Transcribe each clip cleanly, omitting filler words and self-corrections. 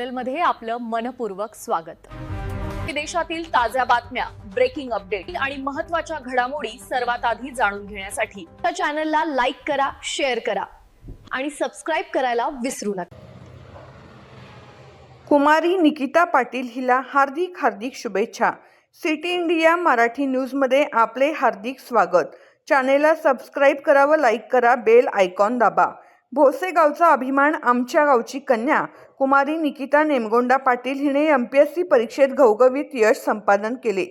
चॅनलमध्ये आपलं मनपूर्वक स्वागत। देशातील ताज्या बातम्या, ब्रेकिंग अपडेट आणि महत्त्वाच्या घडामोडी सर्वात आधी जाणून घेण्यासाठी या चॅनलला लाईक करा, शेअर करा आणि सबस्क्राइब करायला विसरू नका। कुमारी निकिता पाटील हिला हार्दिक शुभेच्छा। सिटी इंडिया मराठी न्यूज मध्ये आपले हार्दिक स्वागत। चॅनेलला सबस्क्राइब करा व लाईक करा, बेल आयकॉन दाबा। भोसे गावचा अभिमान आमच्या गावची कन्या कुमारी निकिता नेमगोंडा पाटील हिने MPSC परीक्षेत घवघवीत यश संपादन केले।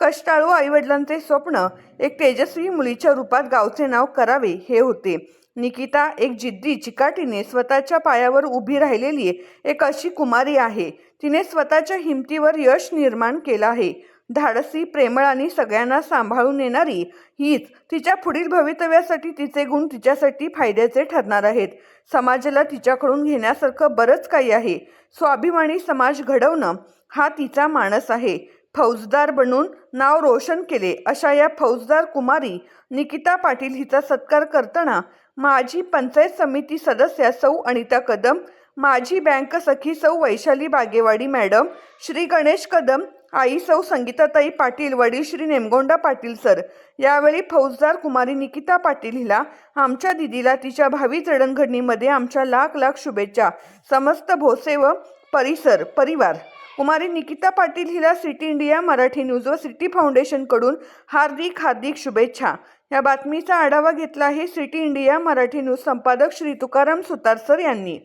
कष्टाळू आईवडिलांचे स्वप्न एक तेजस्वी मुलीच्या रूपात गावचे नाव करावे हे होते। निकिता एक जिद्दी चिकाटीने स्वतःच्या पायावर उभी राहिलेली एक अशी कुमारी आहे। तिने स्वतःच्या हिमतीवर यश निर्माण केलं आहे। धाडसी, प्रेमळ आणि सगळ्यांना सांभाळून नेणारी हीच तिच्या पुढील भवितव्यासाठी तिचे गुण तिच्यासाठी फायद्याचे ठरणार आहेत। समाजाला तिच्याकडून घेण्यासारखं बरंच काही आहे। स्वाभिमानी समाज घडवणं हा तिचा मानस आहे। फौजदार बनून नाव रोशन केले अशा या फौजदार कुमारी निकिता पाटील हिचा सत्कार करताना माजी पंचायत समिती सदस्या सौ अनिता कदम, माजी बँक सखी सौ वैशाली बागेवाडी मॅडम, श्री गणेश कदम, आई सौ संगीताताई पाटील, वडील श्री नेमगोंडा पाटील सर। यावेळी फौजदार कुमारी निकिता पाटील हिला आमच्या दिदीला तिच्या भावी जडणघडणीमध्ये आमच्या लाख शुभेच्छा। समस्त भोसे व परिवार कुमारी निकिता पाटील हिला सिटी इंडिया मराठी न्यूज व सिटी फाउंडेशन कडून हार्दिक शुभेच्छा। या बातमीचा आढावा घेतला आहे सिटी इंडिया मराठी न्यूज संपादक श्री तुकाराम सुतार सर यांनी।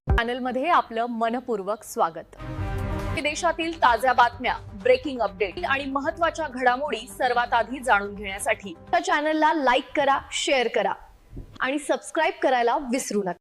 चॅनलमध्ये आपलं मनपूर्वक स्वागत। देशातील ताज्या बातम्या, ब्रेकिंग अपडेट आणि महत्त्वाच्या घडामोडी सर्वात आधी जाणून घेण्यासाठी या चॅनलला लाईक करा, शेअर करा आणि सबस्क्राइब करायला विसरू नका।